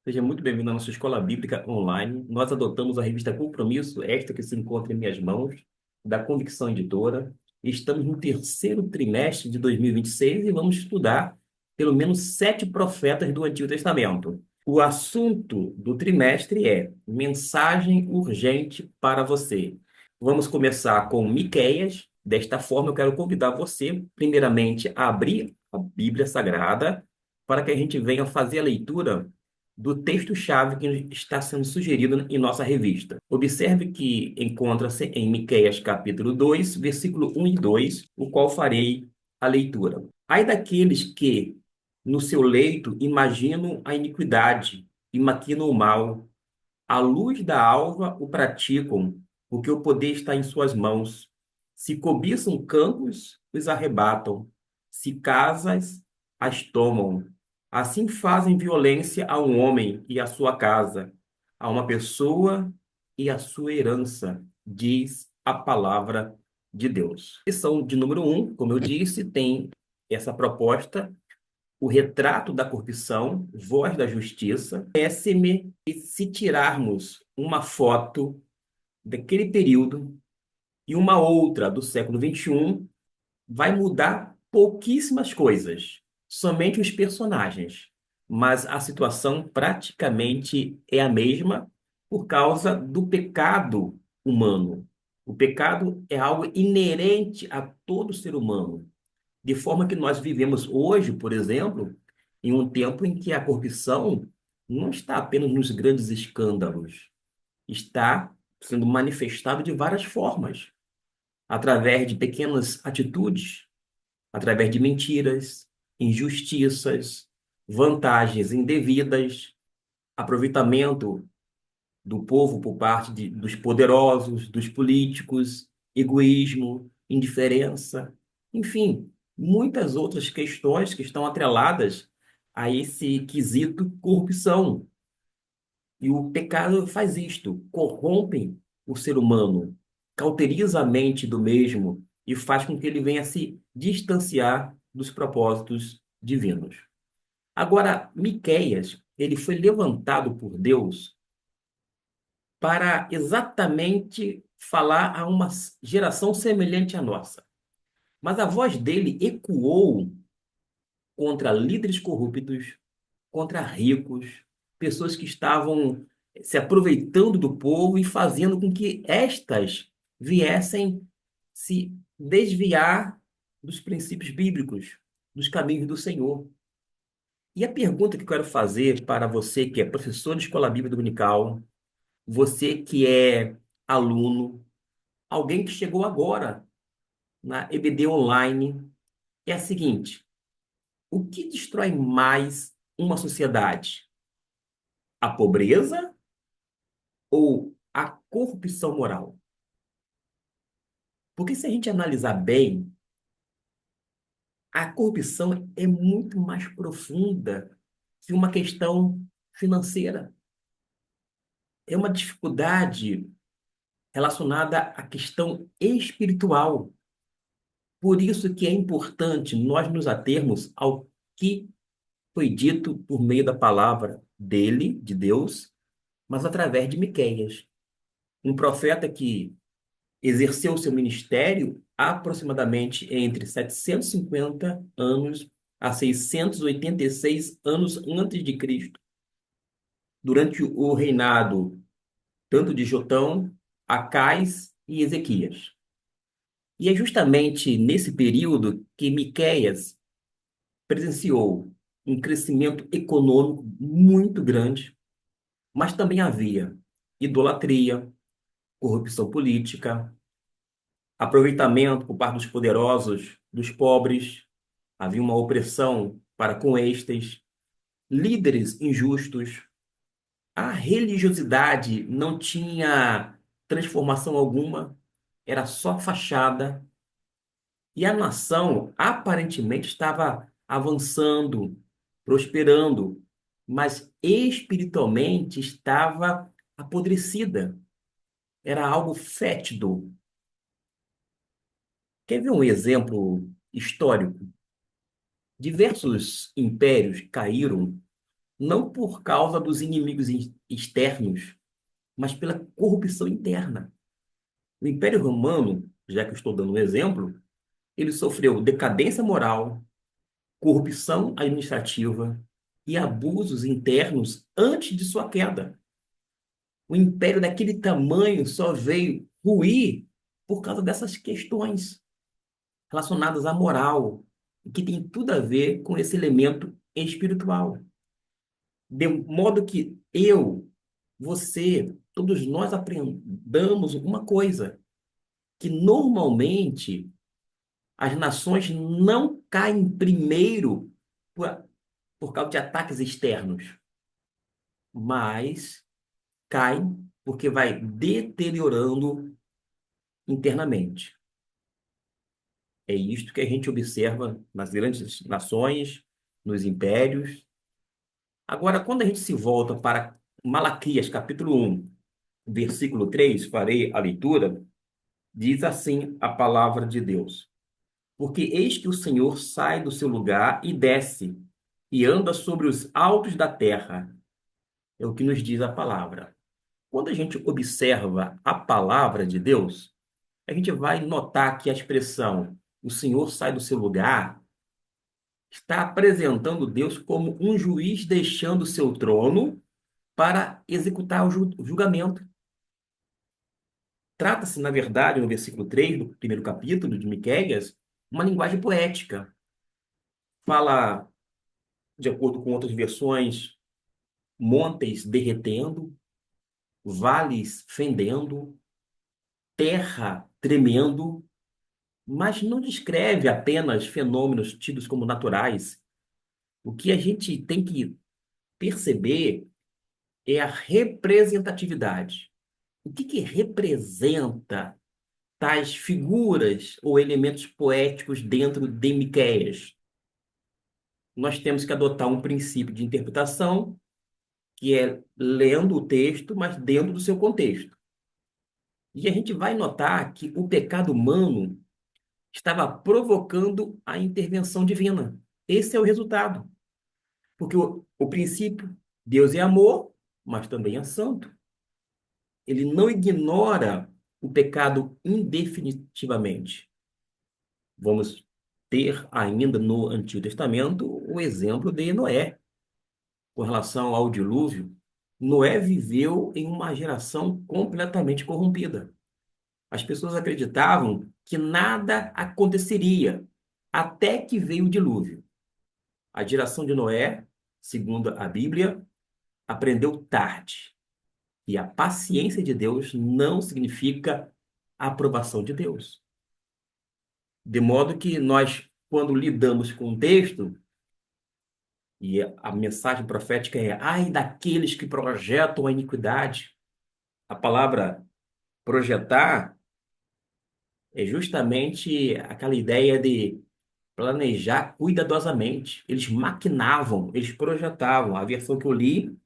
Seja muito bem-vindo à nossa Escola Bíblica Online. Nós adotamos a revista Compromisso, esta que se encontra em minhas mãos, da Convicção Editora. Estamos no terceiro trimestre de 2026 e vamos estudar pelo menos 7 profetas do Antigo Testamento. O assunto do trimestre é mensagem urgente para você. Vamos começar com Miqueias. Desta forma, eu quero convidar você, primeiramente, a abrir a Bíblia Sagrada para que a gente venha fazer a leitura do texto-chave que está sendo sugerido em nossa revista. Observe que encontra-se em Miqueias capítulo 2, versículo 1 e 2, o qual farei a leitura. Ai daqueles que, no seu leito, imaginam a iniquidade e maquinam o mal, à luz da alva o praticam, porque o poder está em suas mãos. Se cobiçam campos, os arrebatam. Se casas, as tomam. Assim fazem violência a um homem e à sua casa, a uma pessoa e à sua herança, diz a palavra de Deus. Lição de número um, como eu disse, tem essa proposta o retrato da corrupção, voz da justiça. Parece-me que se tirarmos uma foto daquele período e uma outra do século XXI, vai mudar pouquíssimas coisas, somente os personagens. Mas a situação praticamente é a mesma por causa do pecado humano. O pecado é algo inerente a todo ser humano. De forma que nós vivemos hoje, por exemplo, em um tempo em que a corrupção não está apenas nos grandes escândalos, está sendo manifestado de várias formas, através de pequenas atitudes, através de mentiras, injustiças, vantagens indevidas, aproveitamento do povo por parte dos poderosos, dos políticos, egoísmo, indiferença, enfim, muitas outras questões que estão atreladas a esse quesito corrupção. E o pecado faz isto, corrompe o ser humano, cauteriza a mente do mesmo e faz com que ele venha se distanciar dos propósitos divinos. Agora, Miqueias, ele foi levantado por Deus para exatamente falar a uma geração semelhante à nossa. Mas a voz dele ecoou contra líderes corruptos, contra ricos, pessoas que estavam se aproveitando do povo e fazendo com que estas viessem se desviar dos princípios bíblicos, dos caminhos do Senhor. E a pergunta que eu quero fazer para você que é professor de escola bíblica dominical, você que é aluno, alguém que chegou agora na EBD Online, é a seguinte: o que destrói mais uma sociedade? A pobreza ou a corrupção moral? Porque se a gente analisar bem, a corrupção é muito mais profunda que uma questão financeira. É uma dificuldade relacionada à questão espiritual. Por isso que é importante nós nos atermos ao que foi dito por meio da palavra dele, de Deus, mas através de Miqueias, um profeta que exerceu seu ministério aproximadamente entre 750 anos a 686 anos antes de Cristo, durante o reinado tanto de Jotão, Acais e Ezequias. E é justamente nesse período que Miqueias presenciou um crescimento econômico muito grande, mas também havia idolatria, corrupção política, aproveitamento por parte dos poderosos dos pobres, havia uma opressão para com estes, líderes injustos, a religiosidade não tinha transformação alguma, era só fachada, e a nação aparentemente estava avançando, prosperando, mas espiritualmente estava apodrecida, era algo fétido. Quer ver um exemplo histórico? Diversos impérios caíram não por causa dos inimigos externos, mas pela corrupção interna. O Império Romano, já que eu estou dando um exemplo, ele sofreu decadência moral, corrupção administrativa e abusos internos antes de sua queda. O império daquele tamanho só veio ruir por causa dessas questões relacionadas à moral, que tem tudo a ver com esse elemento espiritual. De modo que eu, você, todos nós aprendamos uma coisa, que normalmente as nações não caem primeiro por, por causa de ataques externos, mas caem porque vai deteriorando internamente. É isto que a gente observa nas grandes nações, nos impérios. Agora, quando a gente se volta para Malaquias, capítulo 1, versículo 3, farei a leitura, diz assim a palavra de Deus: Porque eis que o Senhor sai do seu lugar e desce, e anda sobre os altos da terra. É o que nos diz a palavra. Quando a gente observa a palavra de Deus, a gente vai notar que a expressão o Senhor sai do seu lugar está apresentando Deus como um juiz deixando o seu trono para executar o julgamento. Trata-se, na verdade, no versículo 3 do primeiro capítulo de Miqueias, uma linguagem poética. Fala, de acordo com outras versões, montes derretendo, vales fendendo, terra tremendo, mas não descreve apenas fenômenos tidos como naturais. O que a gente tem que perceber é a representatividade. O que representa tais figuras ou elementos poéticos dentro de Miqueias? Nós temos que adotar um princípio de interpretação, que é lendo o texto, mas dentro do seu contexto. E a gente vai notar que o pecado humano estava provocando a intervenção divina. Esse é o resultado. Porque o princípio, Deus é amor, mas também é santo. Ele não ignora o pecado indefinitivamente. Vamos ter ainda no Antigo Testamento o exemplo de Noé, com relação ao dilúvio. Noé viveu em uma geração completamente corrompida. As pessoas acreditavam que nada aconteceria até que veio o dilúvio. A geração de Noé, segundo a Bíblia, aprendeu tarde. E a paciência de Deus não significa a aprovação de Deus. De modo que nós, quando lidamos com o texto, e a mensagem profética é: ai daqueles que projetam a iniquidade. A palavra projetar é justamente aquela ideia de planejar cuidadosamente. Eles maquinavam, eles projetavam. A versão que eu li,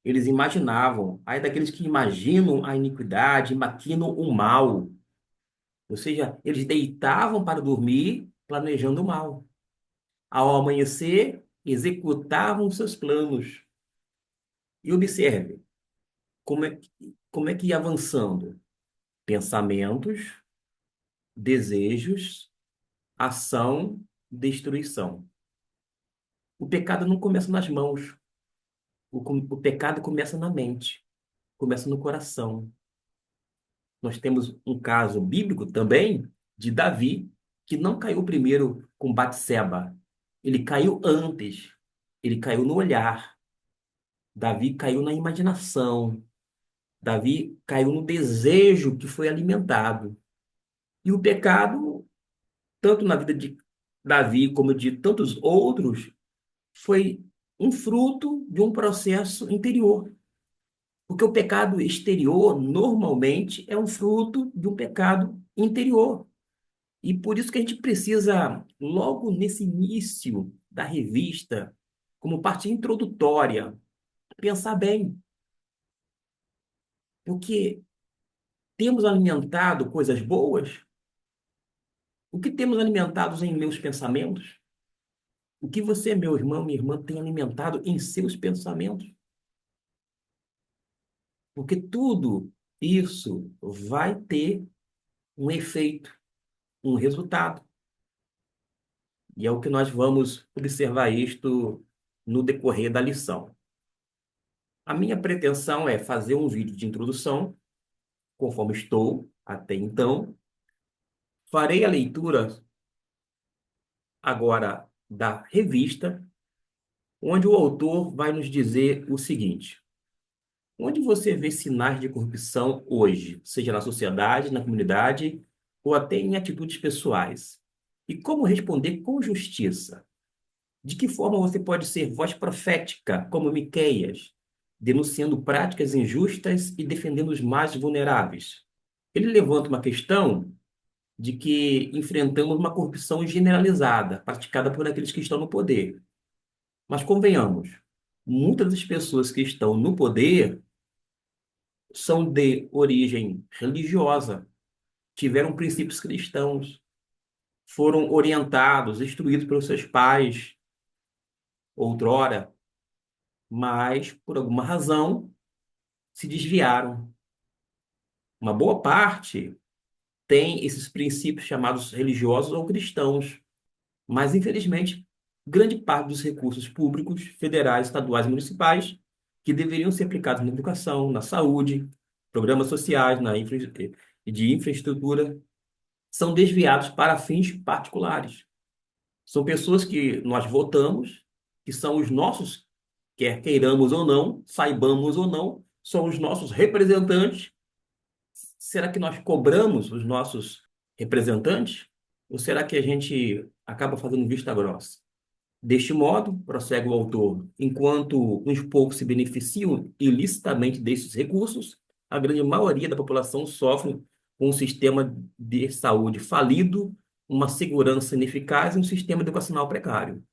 eles imaginavam. Ai daqueles que imaginam a iniquidade, maquinam o mal. Ou seja, eles deitavam para dormir planejando o mal. Ao amanhecer, executavam seus planos. E observe como é que ia avançando. Pensamentos, desejos, ação, destruição. O pecado não começa nas mãos. O pecado começa na mente, começa no coração. Nós temos um caso bíblico também de Davi, que não caiu primeiro com Batseba. Ele caiu antes. Ele caiu no olhar. Davi caiu na imaginação. Davi caiu no desejo que foi alimentado. E o pecado, tanto na vida de Davi como de tantos outros, foi um fruto de um processo interior. Porque o pecado exterior, normalmente, é um fruto de um pecado interior. E por isso que a gente precisa, logo nesse início da revista, como parte introdutória, pensar bem. Porque temos alimentado coisas boas? O que temos alimentado em meus pensamentos? O que você, meu irmão, minha irmã, tem alimentado em seus pensamentos? Porque tudo isso vai ter um efeito, um resultado. E é o que nós vamos observar isto no decorrer da lição. A minha pretensão é fazer um vídeo de introdução, conforme estou até então. Farei a leitura agora da revista, onde o autor vai nos dizer o seguinte: onde você vê sinais de corrupção hoje, seja na sociedade, na comunidade ou até em atitudes pessoais? E como responder com justiça? De que forma você pode ser voz profética, como Miqueias, denunciando práticas injustas e defendendo os mais vulneráveis? Ele levanta uma questão de que enfrentamos uma corrupção generalizada, praticada por aqueles que estão no poder. Mas convenhamos, muitas das pessoas que estão no poder são de origem religiosa, tiveram princípios cristãos, foram orientados, instruídos pelos seus pais, outrora, mas por alguma razão se desviaram. Uma boa parte tem esses princípios chamados religiosos ou cristãos, mas infelizmente, grande parte dos recursos públicos, federais, estaduais e municipais, que deveriam ser aplicados na educação, na saúde, programas sociais, de infraestrutura, são desviados para fins particulares. São pessoas que nós votamos, que são os nossos, quer queiramos ou não, saibamos ou não, são os nossos representantes. Será que nós cobramos os nossos representantes? Ou será que a gente acaba fazendo vista grossa? Deste modo, prossegue o autor, enquanto uns poucos se beneficiam ilicitamente desses recursos, a grande maioria da população sofre com um sistema de saúde falido, uma segurança ineficaz e um sistema educacional precário.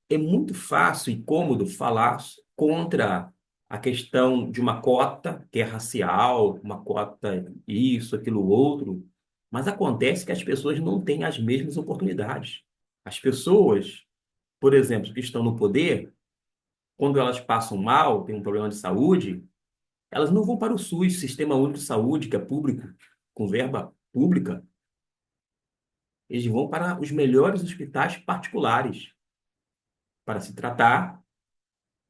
É muito fácil e cômodo falar contra a questão de uma cota que é racial, uma cota isso, aquilo, outro, mas acontece que as pessoas não têm as mesmas oportunidades. As pessoas, por exemplo, que estão no poder, quando elas passam mal, têm um problema de saúde, elas não vão para o SUS, Sistema Único de Saúde, que é público, com verba pública. Eles vão para os melhores hospitais particulares para se tratar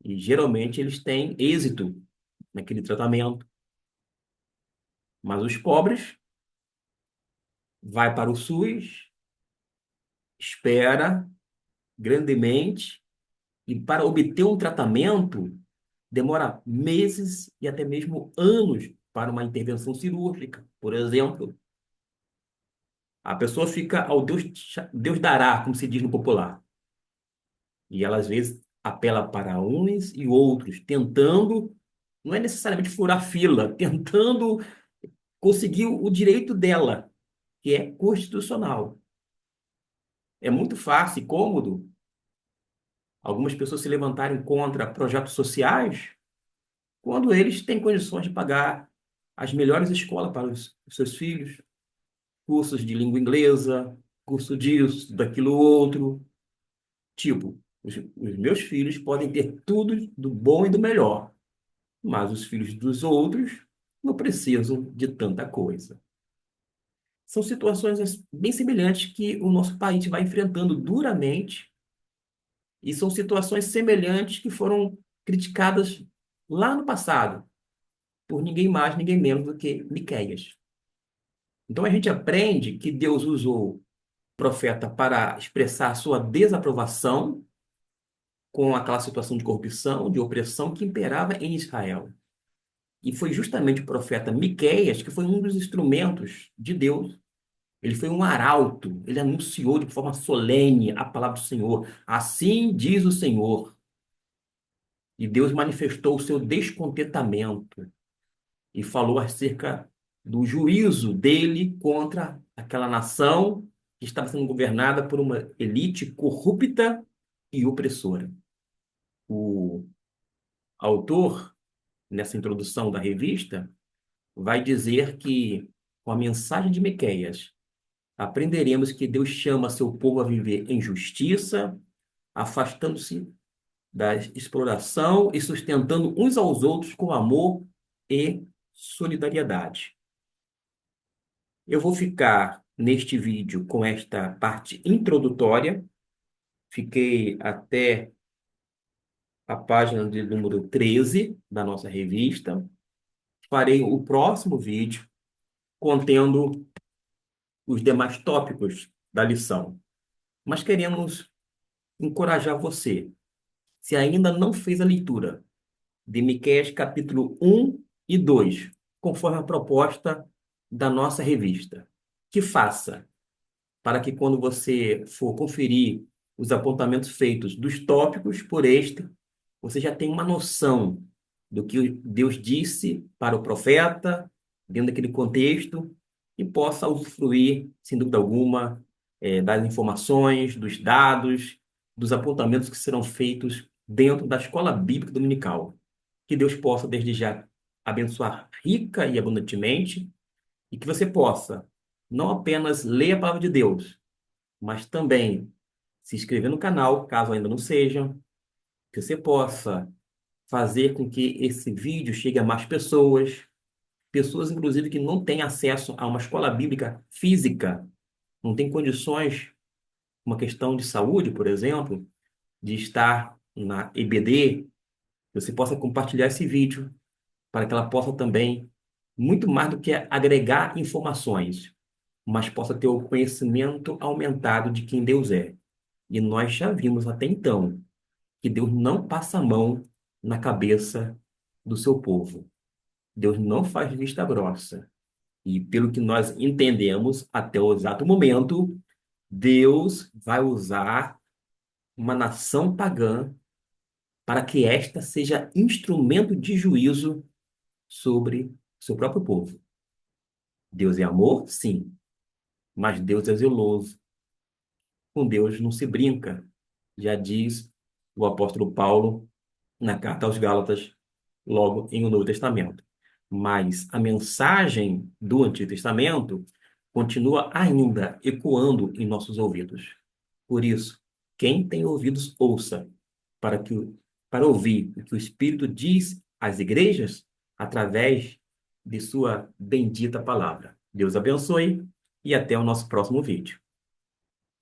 e geralmente eles têm êxito naquele tratamento. Mas os pobres vai para o SUS, espera grandemente e para obter um tratamento demora meses e até mesmo anos para uma intervenção cirúrgica, por exemplo. A pessoa fica ao Deus dará, como se diz no popular. E ela, às vezes, apela para uns e outros, tentando, não é necessariamente furar fila, tentando conseguir o direito dela, que é constitucional. É muito fácil e cômodo algumas pessoas se levantarem contra projetos sociais quando eles têm condições de pagar as melhores escolas para os seus filhos, cursos de língua inglesa, curso disso, daquilo outro. Tipo, os meus filhos podem ter tudo do bom e do melhor, mas os filhos dos outros não precisam de tanta coisa. São situações bem semelhantes que o nosso país vai enfrentando duramente, e são situações semelhantes que foram criticadas lá no passado, por ninguém mais, ninguém menos do que Miqueias. Então a gente aprende que Deus usou o profeta para expressar a sua desaprovação com aquela situação de corrupção, de opressão que imperava em Israel. E foi justamente o profeta Miqueias que foi um dos instrumentos de Deus. Ele foi um arauto, ele anunciou de forma solene a palavra do Senhor. Assim diz o Senhor. E Deus manifestou o seu descontentamento e falou acerca do juízo dele contra aquela nação que estava sendo governada por uma elite corrupta e opressora. O autor, nessa introdução da revista, vai dizer que, com a mensagem de Miqueias, aprenderemos que Deus chama seu povo a viver em justiça, afastando-se da exploração e sustentando uns aos outros com amor e solidariedade. Eu vou ficar neste vídeo com esta parte introdutória. Fiquei até a página de número 13 da nossa revista. Farei o próximo vídeo contendo os demais tópicos da lição. Mas queremos encorajar você, se ainda não fez a leitura de Miqueias capítulo 1 e 2, conforme a proposta da nossa revista, que faça, para que quando você for conferir os apontamentos feitos dos tópicos por este, você já tenha uma noção do que Deus disse para o profeta, dentro daquele contexto, e possa usufruir, sem dúvida alguma, das informações, dos dados, dos apontamentos que serão feitos dentro da escola bíblica dominical. Que Deus possa, desde já, abençoar rica e abundantemente, e que você possa não apenas ler a palavra de Deus, mas também se inscrever no canal, caso ainda não seja, que você possa fazer com que esse vídeo chegue a mais pessoas, pessoas, inclusive, que não têm acesso a uma escola bíblica física, não têm condições, uma questão de saúde, por exemplo, de estar na EBD, que você possa compartilhar esse vídeo para que ela possa também, muito mais do que agregar informações, mas possa ter o conhecimento aumentado de quem Deus é. E nós já vimos até então que Deus não passa a mão na cabeça do seu povo. Deus não faz vista grossa. E pelo que nós entendemos até o exato momento, Deus vai usar uma nação pagã para que esta seja instrumento de juízo sobre seu próprio povo. Deus é amor? Sim, mas Deus é zeloso. Com Deus não se brinca, já diz o apóstolo Paulo na carta aos Gálatas, logo em o Novo Testamento. Mas a mensagem do Antigo Testamento continua ainda ecoando em nossos ouvidos. Por isso, quem tem ouvidos, ouça, para que, para ouvir o que o Espírito diz às igrejas através de sua bendita palavra. Deus abençoe e até o nosso próximo vídeo.